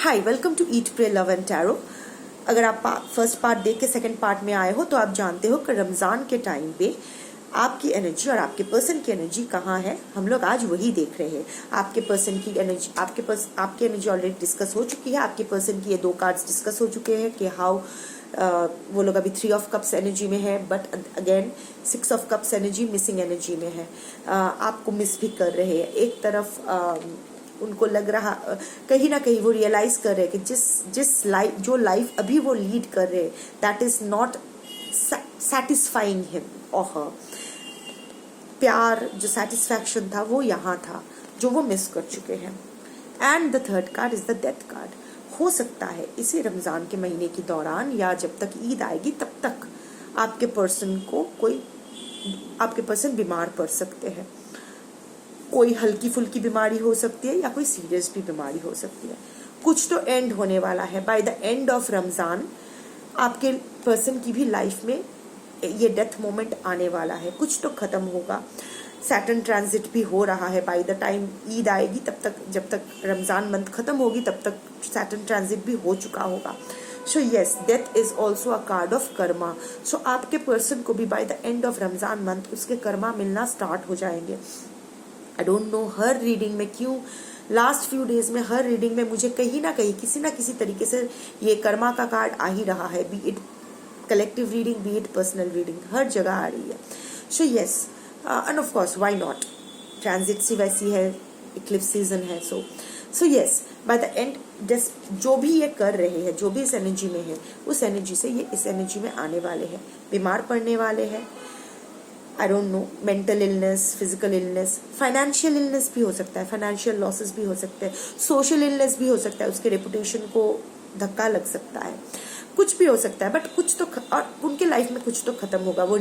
Hi, welcome to eat pray love and tarot. अगर आप first part देख के सेकंड पार्ट में आए हो तो आप जानते हो कि रमज़ान के टाइम पे आपकी एनर्जी और आपके पर्सन की एनर्जी कहाँ है, हम लोग आज वही देख रहे हैं। आपके पर्सन की एनर्जी, आपकी एनर्जी ऑलरेडी डिस्कस हो चुकी है। आपके पर्सन की ये 2 कार्ड्स डिस्कस हो चुके हैं कि हाउ वो लोग अभी 3 ऑफ कप्स एनर्जी में है, but again 6 of cups energy missing energy में है। आपको मिस भी कर रहे हैं। एक तरफ उनको लग रहा, कहीं ना कहीं वो रियलाइज कर रहे हैं कि जो लाइफ अभी वो लीड कर रहे हैं that is not satisfying him और हर। प्यार, जो सेटिस्फैक्शन था वो यहाँ था, जो वो मिस कर चुके हैं। And the third card is the death card. हो सकता है इसी रमजान के महीने के दौरान या जब तक ईद आएगी तब तक आपके पर्सन बीमार पड़ सकते हैं। कोई हल्की फुल्की बीमारी हो सकती है या कोई सीरियस भी बीमारी हो सकती है। कुछ तो एंड होने वाला है। Bye the end of Ramzan आपके पर्सन की भी लाइफ में ये डेथ मोमेंट आने वाला है। कुछ तो खत्म होगा। सैटर्न ट्रांजिट भी हो रहा है। बाय द टाइम ईद आएगी तब तक, जब तक रमजान मंथ खत्म होगी तब तक सैटर्न ट्रांजिट भी हो चुका होगा। So yes, death is also a card of karma. So आपके पर्सन को भी by the end of Ramzan month उसके कर्मा मिलना स्टार्ट हो जाएंगे। आई डोंट नो, हर रीडिंग में क्यों लास्ट फ्यू डेज में हर रीडिंग में मुझे कहीं ना कहीं किसी ना किसी तरीके से ये कर्मा का कार्ड आ ही रहा है। Be it collective reading, be it personal reading, हर जगह आ रही है। So yes, and of course why not, transit सी वैसी है, इक्लिप्स सीजन है। So yes, by the end जो भी ये कर रहे हैं, जो भी इस एनर्जी में है, उस एनर्जी से ये इस एनर्जी में आने वाले हैं, बीमार पड़ने वाले हैं। आई don't no, mental illness, physical illness, financial illness भी हो सकता है, फाइनेंशियल लॉसेस भी हो सकते हैं, सोशल इलनेस भी हो सकता है, उसके रेपुटेशन को धक्का लग सकता है, कुछ भी हो सकता है। बट कुछ तो और उनके लाइफ में कुछ तो खत्म होगा। वो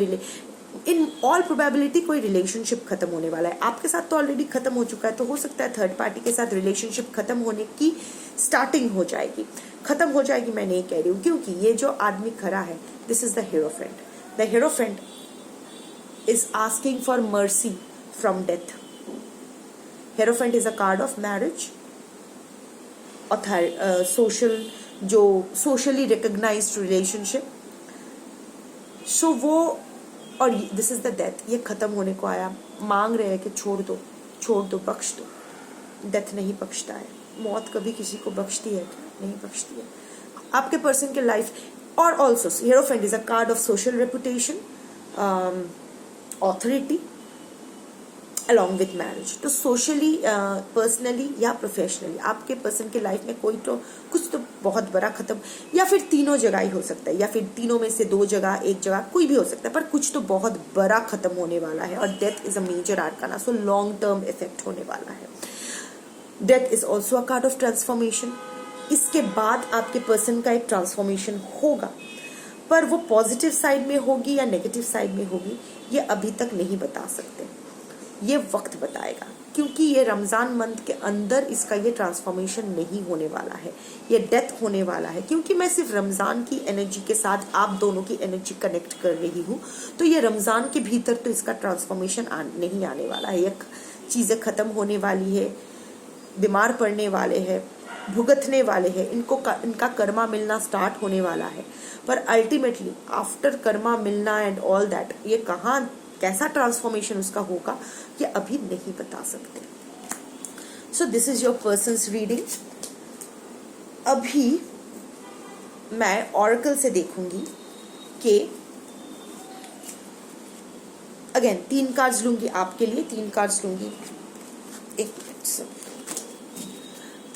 इन ऑल प्रोबेबिलिटी कोई रिलेशनशिप खत्म होने वाला है। आपके साथ तो ऑलरेडी खत्म हो चुका है, तो हो सकता है थर्ड पार्टी के साथ रिलेशनशिप खत्म होने की स्टार्टिंग हो जाएगी। खत्म हो जाएगी मैं नहीं कह रही हूँ, क्योंकि ये जो आदमी खड़ा है, this is the hierophant. The hierophant is asking for mercy from death. Hierophant is a card of marriage, social, जो socially recognized relationship. So वो, और this is the death, ये खत्म होने को आया। मांग रहे हैं कि छोड़ दो, बख्श दो। डेथ नहीं बख्शता है। मौत कभी किसी को बख्शती है क्या? नहीं बख्शती है। आपके पर्सन के लाइफ, और also hierophant is a card of social reputation, authority along with marriage. तो सोशली, पर्सनली या प्रोफेशनली आपके पर्सन के लाइफ में कुछ तो बहुत बड़ा खत्म, या फिर तीनों जगह ही हो सकता है, या फिर तीनों में से 2 जगह, 1 जगह, कोई भी हो सकता है, पर कुछ तो बहुत बड़ा खत्म होने वाला है। और death is a major arcana, so long term effect होने वाला है। Death is also a card of transformation. इसके बाद आपके पर्सन का एक ट्रांसफॉर्मेशन होगा, पर वो पॉजिटिव साइड में होगी या नेगेटिव साइड में होगी ये अभी तक नहीं बता सकते। ये वक्त बताएगा, क्योंकि ये रमजान मंथ के अंदर इसका ये ट्रांसफॉर्मेशन नहीं होने वाला है, ये डेथ होने वाला है। क्योंकि मैं सिर्फ रमजान की एनर्जी के साथ आप दोनों की एनर्जी कनेक्ट कर रही हूँ, तो ये रमजान के भीतर तो इसका ट्रांसफॉर्मेशन नहीं आने वाला है। ये चीजें खत्म होने वाली है, बीमार पड़ने वाले हैं, भुगतने वाले हैं, इनका कर्मा मिलना स्टार्ट होने वाला है। पर अल्टीमेटली आफ्टर कर्मा मिलना एंड ऑल दैट, ये कहाँ कैसा ट्रांसफॉर्मेशन उसका होगा ये अभी नहीं बता सकते। सो this is your persons reading. अभी मैं ऑरेकल से देखूंगी कि अगेन 3 कार्ड्स लूंगी आपके लिए, 3 कार्ड्स लूंगी, 1 मिनट से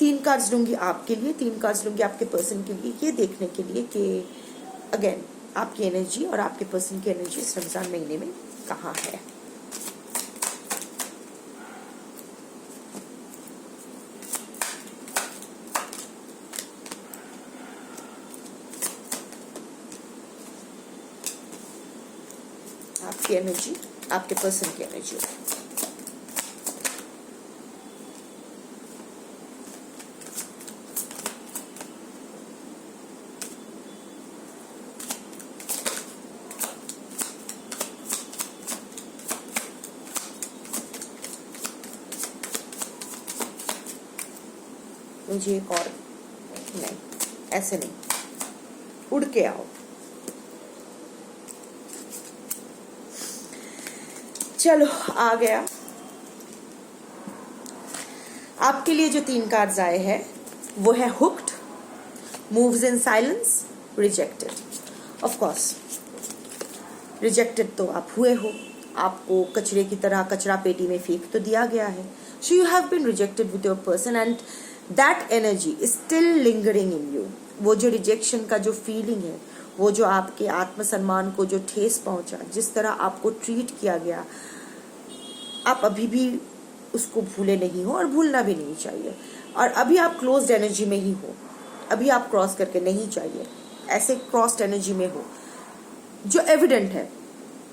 3 कार्ड्स लूंगी आपके लिए, 3 कार्ड्स लूंगी आपके पर्सन के लिए, ये देखने के लिए कि अगेन आपकी एनर्जी और आपके पर्सन की एनर्जी इस रमजान महीने में कहाँ है। आपकी एनर्जी, आपके पर्सन की एनर्जी। मुझे एक और नहीं, ऐसे नहीं, उड़ के आओ। चलो आ गया आपके लिए जो 3 कार्ड्स आए हैं, वो है hooked, moves in silence, rejected. Of course rejected तो आप हुए हो, आपको कचरे की तरह कचरा पेटी में फेंक तो दिया गया है। So you have been rejected with your person and that energy is still lingering in you. वो जो रिजेक्शन का जो फीलिंग है, वो जो आपके आत्मसम्मान को जो ठेस पहुंचा, जिस तरह आपको ट्रीट किया गया, आप अभी भी उसको भूले नहीं हो और भूलना भी नहीं चाहिए। और अभी आप क्लोज्ड एनर्जी में ही हो, अभी आप क्रॉस करके नहीं चाहिए, ऐसे क्रॉस्ड एनर्जी में हो जो एविडेंट है,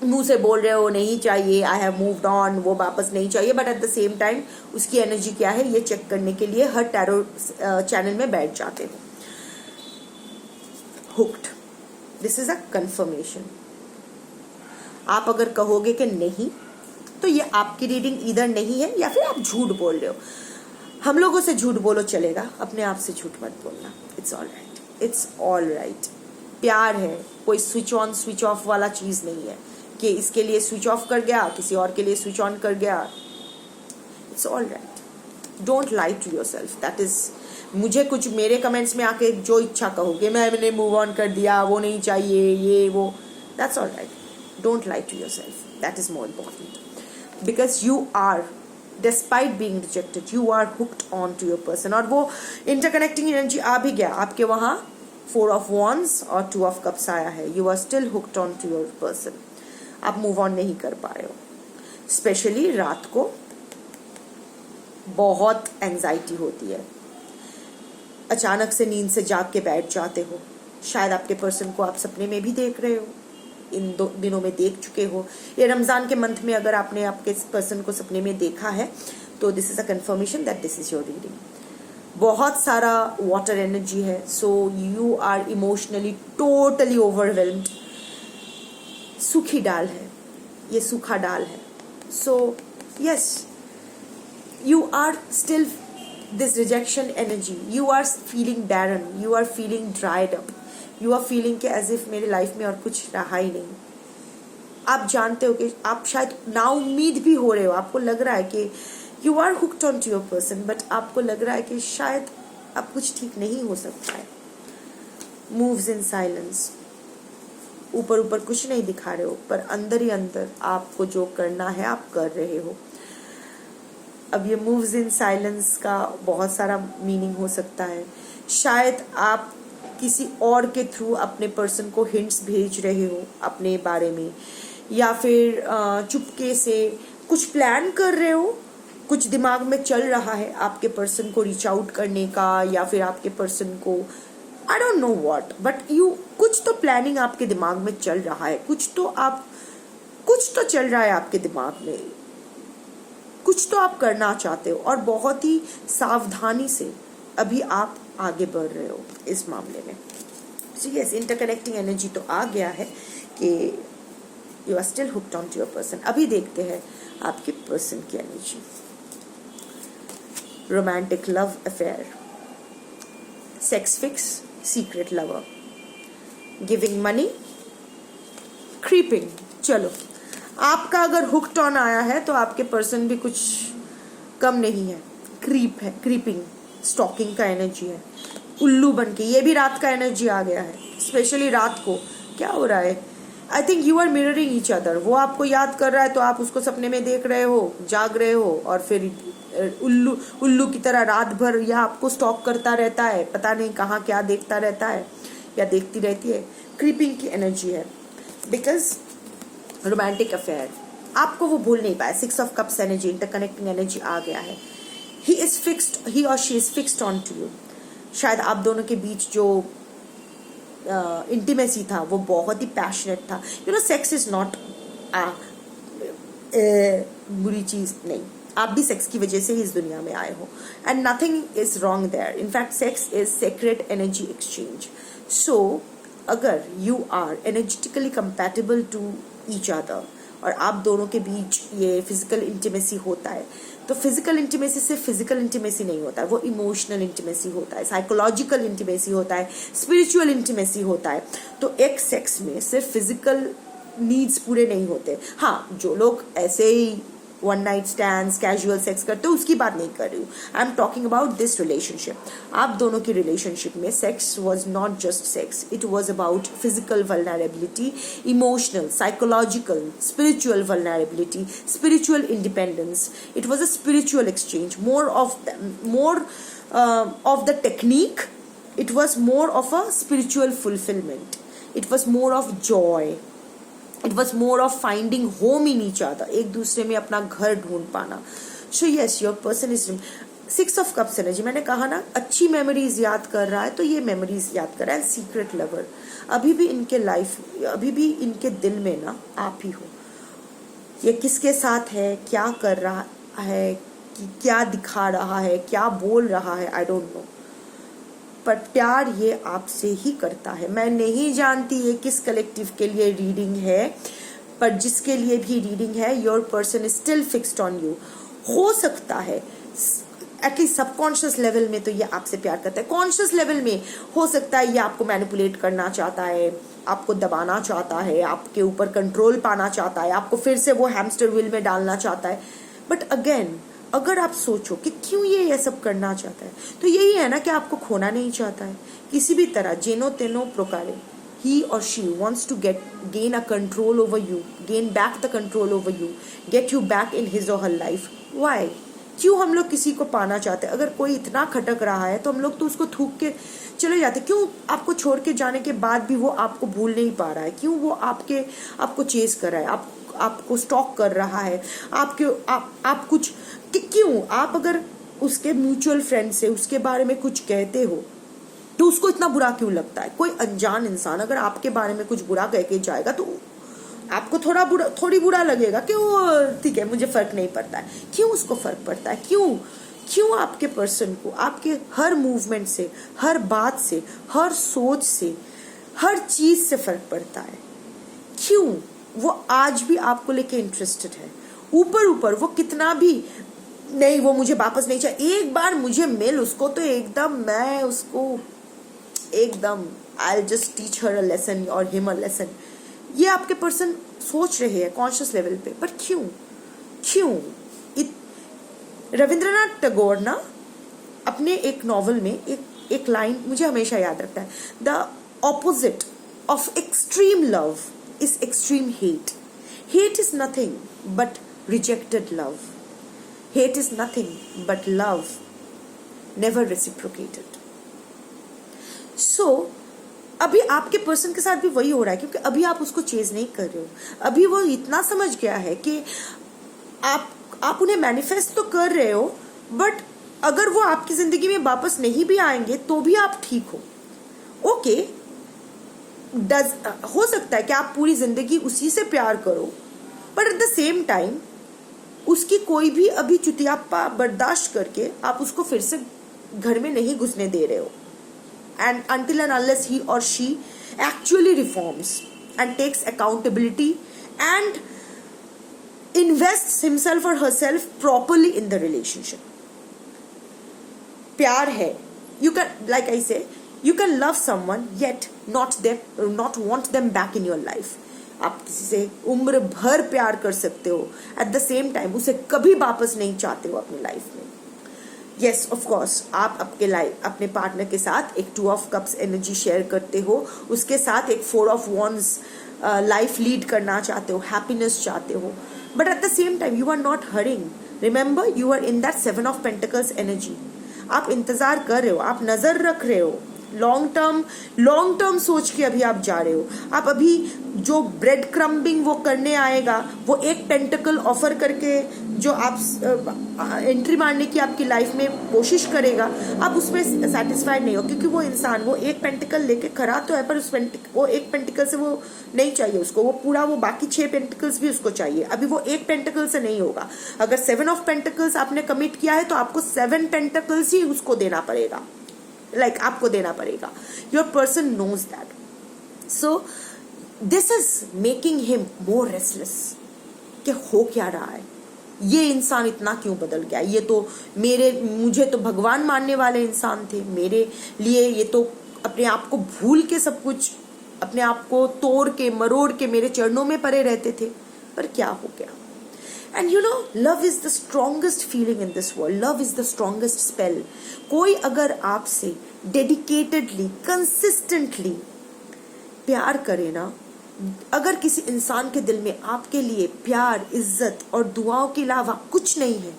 मुंह से बोल रहे हो नहीं चाहिए, आई हैव मूव्ड ऑन, वो वापस नहीं चाहिए, but at the same time उसकी एनर्जी क्या है ये चेक करने के लिए हर टैरो चैनल में बैठ जाते हो। Hooked, this is a confirmation. आप अगर कहोगे कि नहीं, तो ये आपकी रीडिंग इधर नहीं है या फिर आप झूठ बोल रहे हो। हम लोगों से झूठ बोलो चलेगा, अपने आप से झूठ मत बोलना। It's all right, it's all right. प्यार है, कोई स्विच ऑन स्विच ऑफ वाला चीज नहीं है कि इसके लिए स्विच ऑफ कर गया, किसी और के लिए स्विच ऑन कर गया। It's all right, don't lie to your self. That is, मुझे कुछ मेरे कमेंट्स में आके जो इच्छा कहोगे, मैंने मूव ऑन कर दिया, वो नहीं चाहिए, ये वो, that's all right. Don't lie to your self, that is more important, because you are, despite being rejected, you are hooked on to your person. और वो इंटरकनेक्टिंग एनर्जी आ भी गया आपके वहां, 4 of Wands और 2 of Cups आया है। You are still hooked on to your person, आप मूव ऑन नहीं कर पा रहे हो। स्पेशली रात को बहुत एंजाइटी होती है, अचानक से नींद से जाग के बैठ जाते हो। शायद आपके पर्सन को आप सपने में भी देख रहे हो, इन 2 दिनों में देख चुके हो। ये रमजान के मंथ में अगर आपने आपके पर्सन को सपने में देखा है, तो this is a confirmation that this is your reading. बहुत सारा वाटर एनर्जी है, so you are emotionally totally overwhelmed. सूखी डाल है, ये सूखा डाल है। So yes, you are still this rejection energy, you are feeling barren, you are feeling dried up, you are feeling कि एज इफ मेरे लाइफ में और कुछ रहा ही नहीं। आप जानते हो कि आप शायद नाउम्मीद भी हो रहे हो, आपको लग रहा है कि you are hooked on to your person, but आपको लग रहा है कि शायद अब कुछ ठीक नहीं हो सकता है। मूव्स इन साइलेंस, ऊपर ऊपर कुछ नहीं दिखा रहे हो, पर अंदर ही अंदर आपको जो करना है आप कर रहे हो। अब ये मूव्स इन साइलेंस का बहुत सारा मीनिंग हो सकता है। शायद आप किसी और के थ्रू अपने पर्सन को हिंट्स भेज रहे हो अपने बारे में, या फिर चुपके से कुछ प्लान कर रहे हो, कुछ दिमाग में चल रहा है आपके पर्सन को रीच आउट करने का, या फिर आपके पर्सन को आई don't know what, but you, कुछ तो प्लानिंग आपके दिमाग में चल रहा है, कुछ तो चल रहा है आपके दिमाग में, कुछ तो आप करना चाहते हो, और बहुत ही सावधानी से अभी आप आगे बढ़ रहे हो इस मामले में। सो यस, इंटरकनेक्टिंग एनर्जी तो आ गया है कि you are still hooked on to your person. अभी देखते हैं आपके पर्सन की energy. Romantic love affair, sex fix, secret lover, giving money, creeping. चलो, आपका अगर हुक्ड ऑन आया है तो आपके पर्सन भी कुछ कम नहीं है, क्रीप है, क्रीपिंग, स्टॉकिंग का एनर्जी है, उल्लू बन के। ये भी रात का एनर्जी आ गया है, स्पेशली रात को। क्या हो रहा है? I think you are mirroring each other. वो आपको याद कर रहा है तो आप उसको सपने में देख रहे हो, जाग रहे हो, और फिर उल्लू की तरह रात भर या आपको स्टॉक करता रहता है, पता नहीं कहाँ क्या देखता रहता है या देखती रहती है। क्रीपिंग की एनर्जी है, बिकॉज रोमांटिक अफेयर, आपको वो भूल नहीं पाया। 6 of cups energy, interconnecting energy आ गया है। ही और she is fixed on to you. शायद आप दोनों के बीच जो इंटीमेसी था वो बहुत ही पैशनेट था। You know, sex is not बुरी चीज नहीं, आप भी सेक्स की वजह से ही इस दुनिया में आए हो, and nothing is wrong there. In fact sex is sacred energy exchange. So अगर you are energetically compatible to each other और आप दोनों के बीच ये फिजिकल इंटीमेसी होता है, तो फिजिकल इंटीमेसी सिर्फ फिजिकल इंटीमेसी नहीं होता है, वो इमोशनल इंटीमेसी होता है, साइकोलॉजिकल इंटीमेसी होता है, स्पिरिचुअल इंटीमेसी होता है। तो एक सेक्स में सिर्फ फिजिकल नीड्स पूरे नहीं होते। हाँ, जो लोग ऐसे ही one night stands, casual sex करते हो, उसकी बात नहीं कर रही हूँ। I am talking about this relationship. आप दोनों की रिलेशनशिप में sex was not just sex, it was about physical vulnerability, emotional, psychological, spiritual vulnerability, spiritual independence. It was a spiritual exchange, more of the technique. It was more of a spiritual fulfillment. It was more of joy. It was more of finding home in each other. एक दूसरे में अपना घर ढूंढ पाना. So yes, your person is 6 of Cups energy. मैंने कहा ना, अच्छी मेमोरीज याद कर रहा है तो ये मेमोरीज याद कर रहा है. सीक्रेट लवर अभी भी इनके लाइफ, अभी भी इनके दिल में ना आप ही हो. ये किसके साथ है, क्या कर रहा है, कि क्या दिखा रहा है, क्या बोल रहा है, आई डोंट नो, पर प्यार ये आपसे ही करता है. मैं नहीं जानती ये किस कलेक्टिव के लिए रीडिंग है, पर जिसके लिए भी रीडिंग है, your person is still fixed on you. हो सकता है एटलीस्ट सबकॉन्शियस लेवल में तो ये आपसे प्यार करता है. कॉन्शियस लेवल में हो सकता है ये आपको मैनिपुलेट करना चाहता है, आपको दबाना चाहता है, आपके ऊपर कंट्रोल पाना चाहता है, आपको फिर से वो हैमस्टर व्हील में डालना चाहता है. बट अगेन, अगर आप सोचो कि क्यों ये सब करना चाहता है, तो यही है ना कि आपको खोना नहीं चाहता है किसी भी तरह, जेनो तेनो प्रोकारे. He or she wants to gain a control over you, gain back the control over you, get you back in his or her life. Why? क्यों हम लोग किसी को पाना चाहते हैं? अगर कोई इतना खटक रहा है तो हम लोग तो उसको थूक के चले जाते. क्यों आपको छोड़ के जाने के बाद भी वो आपको भूल नहीं पा रहा है? क्यों वो आपको चेस कर रहा है, आपको स्टॉक कर रहा है, आप कुछ क्यों? आप अगर उसके म्यूचुअल फ्रेंड से उसके बारे में कुछ कहते हो तो उसको इतना बुरा क्यों लगता है? कोई अनजान इंसान अगर आपके बारे में कुछ बुरा कह के जाएगा तो आपको थोड़ी बुरा लगेगा कि वो ठीक है, मुझे फर्क नहीं पड़ता है. क्यों उसको फर्क पड़ता है? क्यों आपके पर्सन को आपके हर मूवमेंट से, हर बात से, हर सोच से, हर चीज से फर्क पड़ता है? क्यों वो आज भी आपको लेके इंटरेस्टेड है? ऊपर वो कितना भी नहीं, वो मुझे वापस नहीं चाहिए, एक बार मुझे मिल उसको तो मैं उसको I'll just teach her a lesson or him a lesson. ये आपके पर्सन सोच रहे हैं कॉन्शियस लेवल पे. पर क्यों? रविंद्रनाथ टैगोर ना अपने एक नॉवल में एक लाइन मुझे हमेशा याद रखता है. The opposite of extreme love is extreme hate. Hate is nothing but rejected love. Hate is nothing but love never reciprocated. So अभी आपके पर्सन के साथ भी वही हो रहा है, क्योंकि अभी आप उसको चेज नहीं कर रहे हो. अभी वो इतना समझ गया है कि आप उन्हें मैनिफेस्ट तो कर रहे हो, बट अगर वो आपकी जिंदगी में वापस नहीं भी आएंगे तो भी आप ठीक हो. ओके, हो सकता है कि आप पूरी जिंदगी उसी से प्यार करो, but at the same time उसकी कोई भी अभी चुतियापा बर्दाश्त करके आप उसको फिर से घर में नहीं घुसने दे रहे हो. And until and unless he or she actually reforms and takes accountability and invests himself or herself properly in the relationship. प्यार है. You can, like I say, you can love someone yet not want them back in your life. आप किसी से उम्र भर प्यार कर सकते हो, at the same time उसे कभी वापस नहीं चाहते हो अपनी लाइफ में. यस, ऑफ कोर्स आप अपने पार्टनर के साथ एक 2 ऑफ कप्स एनर्जी शेयर करते हो, उसके साथ एक 4 ऑफ वॉन्ड्स लाइफ लीड करना चाहते हो, हैप्पीनेस चाहते हो, but at the same time you are not hurting. Remember, you are in that 7 of pentacles energy. आप इंतजार कर रहे हो, आप नजर रख रहे हो, लॉन्ग टर्म सोच के अभी आप जा रहे हो. आप अभी जो ब्रेड क्रम्बिंग वो करने आएगा, वो एक पेंटिकल ऑफर करके जो आप एंट्री मारने की आपकी लाइफ में कोशिश करेगा, आप उसमें सेटिस्फाइड नहीं हो, क्योंकि वो इंसान वो एक पेंटिकल लेके खड़ा तो है, पर वो एक पेंटिकल से वो नहीं चाहिए उसको, वो बाकी 6 पेंटिकल्स भी उसको चाहिए. अभी वो एक पेंटिकल से नहीं होगा. अगर 7 ऑफ पेंटिकल्स आपने कमिट किया है तो आपको 7 पेंटिकल्स ही उसको देना पड़ेगा. आपको देना पड़ेगा. Your person knows that. So this is making him more restless कि हो क्या रहा है. ये इंसान इतना क्यों बदल गया, ये तो मुझे तो भगवान मानने वाले इंसान थे, मेरे लिए ये तो अपने आप को भूल के सब कुछ, अपने आप को तोड़ के मरोड़ के मेरे चरणों में पड़े रहते थे, पर क्या हो गया। And you know, love is the strongest feeling in this world, love is the strongest spell. कोई अगर आपसे डेडिकेटेडली, कंसिस्टेंटली प्यार करे ना, अगर किसी इंसान के दिल में आपके लिए प्यार, इज्जत और दुआओं के अलावा कुछ नहीं है,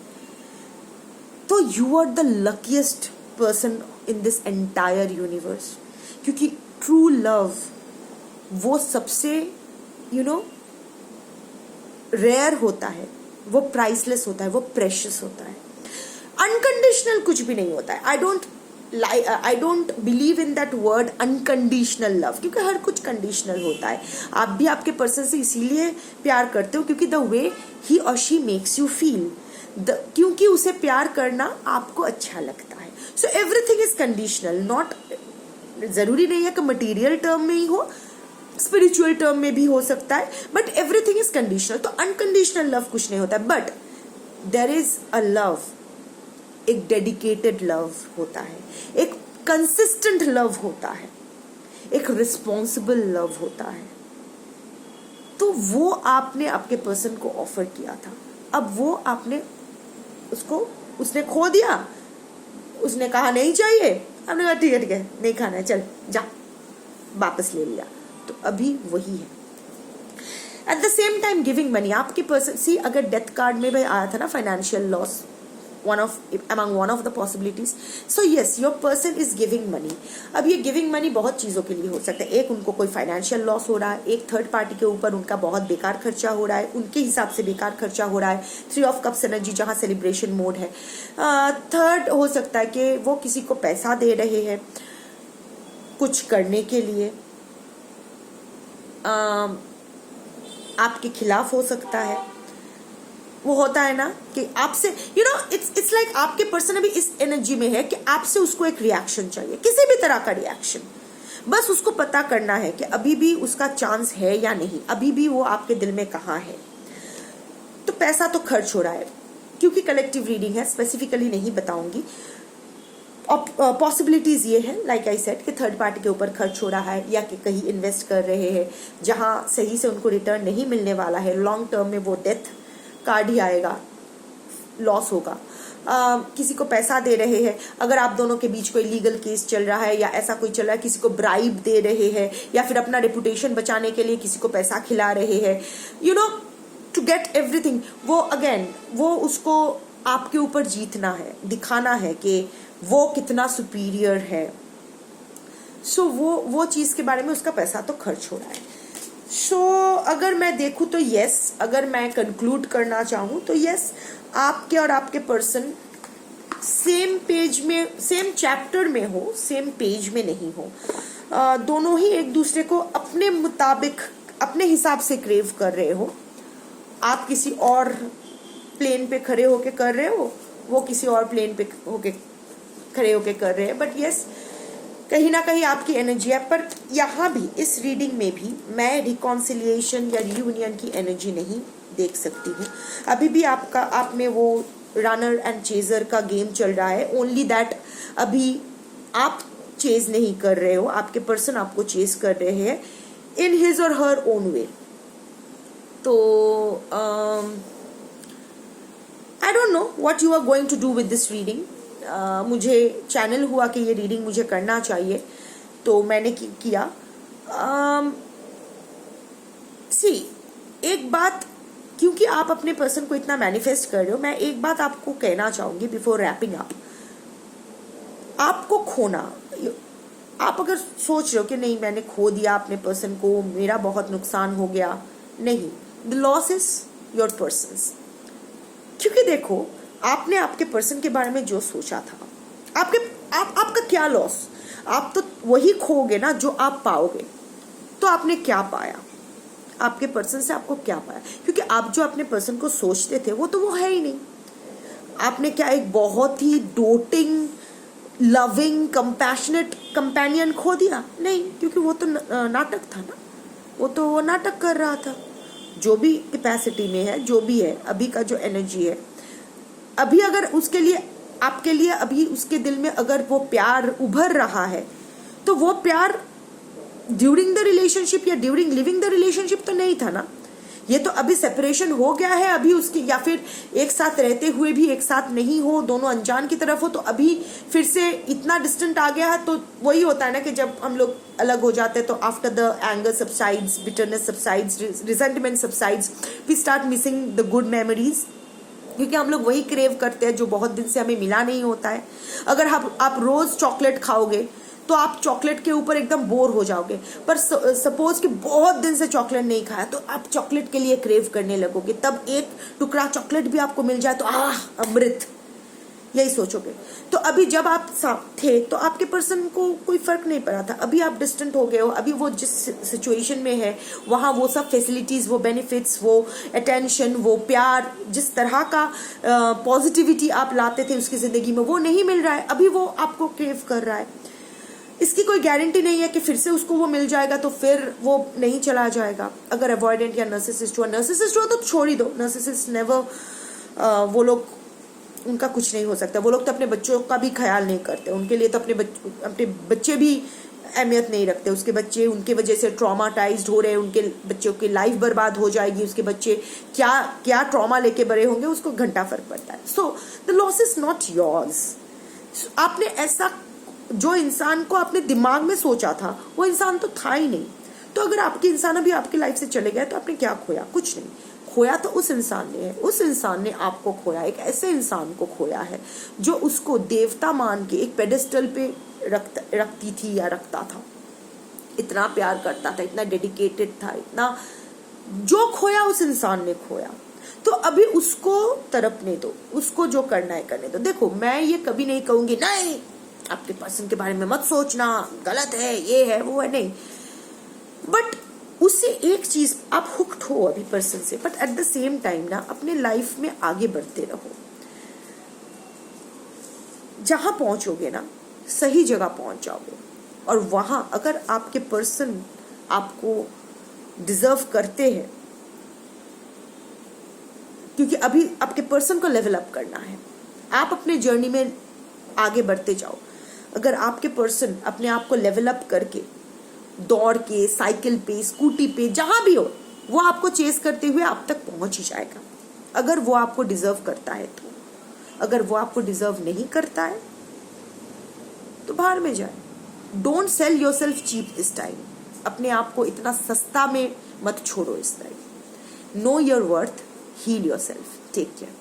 तो you are the luckiest person in this entire universe. क्योंकि ट्रू लव वो सबसे रेयर होता है, वो प्राइसलेस होता है, वो प्रेशियस होता है। अनकंडीशनल कुछ भी नहीं होता है। I don't believe in that word unconditional love, क्योंकि हर कुछ कंडीशनल होता है। आप भी आपके पर्सन से इसीलिए प्यार करते हो क्योंकि द वे ही और शी मेक्स यू फील, क्योंकि उसे प्यार करना आपको अच्छा लगता है। So everything is conditional, not जरूरी नहीं है कि मटीरियल टर्म में ही हो, स्पिरिचुअल टर्म में भी हो सकता है, बट एवरीथिंग इज कंडीशनल। तो अनकंडीशनल लव कुछ नहीं होता है, but there is a love, एक डेडिकेटेड लव होता है, एक कंसिस्टेंट लव होता है, एक रिस्पॉन्सिबल लव होता है। तो वो आपने आपके पर्सन को ऑफर किया था, अब वो आपने उसने खो दिया, उसने कहा नहीं चाहिए, आपने कहा ठीक है नहीं खाना है, चल जा, वापस ले लिया। तो अभी वही है। Eight the same time giving money, आपके पर्सन अगर डेथ कार्ड में भी आया था ना financial loss, among one of the possibilities, so yes, your person is giving money। अब ये गिविंग मनी बहुत चीज़ों के लिए हो सकता है। एक, उनको कोई फाइनेंशियल लॉस हो रहा है, एक थर्ड पार्टी के ऊपर उनका बहुत बेकार खर्चा हो रहा है, उनके हिसाब से बेकार खर्चा हो रहा है। 3 ऑफ कप्स एनर्जी जहाँ सेलिब्रेशन मोड है। थर्ड हो सकता है कि वो किसी को पैसा दे रहे हैं कुछ करने के लिए, आपके खिलाफ हो सकता है। वो होता है ना कि आपसे इट्स लाइक आपके पर्सन अभी इस एनर्जी में है कि आपसे उसको एक रिएक्शन चाहिए, किसी भी तरह का रिएक्शन। बस उसको पता करना है कि अभी भी उसका चांस है या नहीं, अभी भी वो आपके दिल में कहाँ है। तो पैसा तो खर्च हो रहा है, क्योंकि कलेक्टिव रीडिंग है, स्पेसिफिकली नहीं बताऊंगी। पॉसिबिलिटीज ये है, लाइक आई सेड, कि थर्ड पार्टी के ऊपर खर्च हो रहा है, या कि कहीं इन्वेस्ट कर रहे हैं जहां सही से उनको रिटर्न नहीं मिलने वाला है। लॉन्ग टर्म में वो डेथ कार्ड ही आएगा, लॉस होगा। किसी को पैसा दे रहे हैं, अगर आप दोनों के बीच कोई लीगल केस चल रहा है या ऐसा कोई चल रहा है, किसी को ब्राइब दे रहे हैं या फिर अपना रेपुटेशन बचाने के लिए किसी को पैसा खिला रहे हैं, टू गेट एवरीथिंग। वो अगेन वो उसको आपके ऊपर जीतना है, दिखाना है कि वो कितना सुपीरियर है। सो वो चीज़ के बारे में उसका पैसा तो खर्च हो रहा है। सो अगर मैं देखूँ तो यस, अगर मैं कंक्लूड करना चाहूँ तो यस, आपके और आपके पर्सन सेम पेज में, सेम चैप्टर में हो, सेम पेज में नहीं हो। दोनों ही एक दूसरे को अपने मुताबिक, अपने हिसाब से क्रेव कर रहे हो। आप किसी और प्लेन पे खड़े होके कर रहे हो, वो किसी और प्लेन पे खड़े होके कर रहे हैं, बट यस, कहीं ना कहीं आपकी एनर्जी है। पर यहाँ भी इस रीडिंग में भी मैं रिकॉन्सिलिएशन या रियूनियन की एनर्जी नहीं देख सकती हूँ। अभी भी आप में वो रनर एंड चेजर का गेम चल रहा है, ओनली दैट अभी आप चेज नहीं कर रहे हो, आपके पर्सन आपको चेज कर रहे हैं इन हिज और हर ओन वे। तो I don't know what you are going to do with this reading. मुझे चैनल हुआ कि ये रीडिंग मुझे करना चाहिए, तो मैंने किया। एक बात, क्योंकि आप अपने पर्सन को इतना मैनिफेस्ट कर रहे हो, मैं एक बात आपको कहना चाहूंगी बिफोर रैपिंग अप। आपको खोना, आप अगर सोच रहे हो कि नहीं मैंने खो दिया अपने पर्सन को, मेरा बहुत नुकसान हो गया, नहीं, the loss is your persons. क्योंकि देखो, आपने आपके पर्सन के बारे में जो सोचा था, आपका क्या लॉस, आप तो वही खोगे ना जो आप पाओगे। तो आपने क्या पाया, आपके पर्सन से आपको क्या पाया? क्योंकि आप जो अपने पर्सन को सोचते थे वो तो वो है ही नहीं। आपने क्या एक बहुत ही डोटिंग, लविंग, कंपैशनेट कंपेनियन खो दिया? नहीं, क्योंकि वो तो नाटक था ना, वो नाटक कर रहा था। जो भी कैपेसिटी में है, जो भी है अभी का जो एनर्जी है, अभी अगर उसके लिए आपके लिए अभी उसके दिल में अगर वो प्यार उभर रहा है, तो वो प्यार ड्यूरिंग द रिलेशनशिप या ड्यूरिंग लिविंग द रिलेशनशिप तो नहीं था ना। ये तो अभी सेपरेशन हो गया है अभी उसकी, या फिर एक साथ रहते हुए भी एक साथ नहीं हो, दोनों अनजान की तरफ हो, तो अभी फिर से इतना डिस्टेंट आ गया है। तो वही होता है ना कि जब हम लोग अलग हो जाते हैं तो after the anger subsides, bitterness subsides, resentment subsides, we start missing the good memories, क्योंकि हम लोग वही क्रेव करते हैं जो बहुत दिन से हमें मिला नहीं होता है। अगर आप रोज चॉकलेट खाओगे तो आप चॉकलेट के ऊपर एकदम बोर हो जाओगे, पर सपोज कि बहुत दिन से चॉकलेट नहीं खाया तो आप चॉकलेट के लिए क्रेव करने लगोगे, तब एक टुकड़ा चॉकलेट भी आपको मिल जाए तो अमृत, यही सोचोगे। तो अभी जब आप साथ थे तो आपके पर्सन को कोई फर्क नहीं पड़ा था, अभी आप डिस्टेंट हो गए हो, अभी वो जिस सिचुएशन में है वहाँ वो सब फैसिलिटीज, वो बेनिफिट्स, वो अटेंशन, वो प्यार, जिस तरह का पॉजिटिविटी आप लाते थे उसकी जिंदगी में, वो नहीं मिल रहा है, अभी वो आपको क्रेव कर रहा है। इसकी कोई गारंटी नहीं है कि फिर से उसको वो मिल जाएगा तो फिर वो नहीं चला जाएगा। अगर अवॉइडेंट या नार्सिसिस्ट हुआ तो छोड़ ही दो। नार्सिसिस्ट नेवर, वो लोग, उनका कुछ नहीं हो सकता। वो लोग तो अपने बच्चों का भी ख्याल नहीं करते, उनके लिए तो अपने बच्चे भी अहमियत नहीं रखते। उसके बच्चे उनके वजह से ट्रॉमाटाइज्ड हो रहे हैं, उनके बच्चों की लाइफ बर्बाद हो जाएगी, उसके बच्चे क्या क्या ट्रॉमा लेके बड़े होंगे उसको घंटा फर्क पड़ता है। So the loss is not yours. आपने ऐसा, जो इंसान को आपने दिमाग में सोचा था वो इंसान तो था ही नहीं। तो अगर आपके इंसान अभी आपकी लाइफ से चले गए तो आपने क्या खोया? कुछ नहीं खोया, तो उस इंसान ने है, उस इंसान ने आपको खोया। एक ऐसे इंसान को खोया है जो उसको देवता मान के एक पेडेस्टल पे रखती थी या रखता था, इतना प्यार करता था, इतना डेडिकेटेड था, इतना, जो खोया उस इंसान ने खोया। तो अभी उसको तड़पने दो, उसको जो करना है करने दो। देखो, मैं ये कभी नहीं कहूंगी नहीं आपके पर्सन के बारे में मत सोचना, गलत है, ये है, वो है, नहीं। बट उससे एक चीज, आप हुक्ड हो अभी पर्सन से, but at the same time ना अपने लाइफ में आगे बढ़ते रहो। जहां पहुंचोगे ना, सही जगह पहुंच जाओगे। और वहां अगर आपके पर्सन आपको डिजर्व करते हैं, क्योंकि अभी आपके पर्सन को लेवल अप करना है, आप अपने जर्नी में आगे बढ़ते जाओ। अगर आपके पर्सन अपने आप को लेवल अप करके, दौड़ के, साइकिल पे, स्कूटी पे, जहां भी हो, वो आपको चेस करते हुए आप तक पहुंच ही जाएगा, अगर वो आपको डिजर्व करता है तो। अगर वो आपको डिजर्व नहीं करता है तो बाहर में जाए। Don't sell yourself cheap this time. अपने आप को इतना सस्ता में मत छोड़ो इस time. Know your worth, heal yourself. Take care.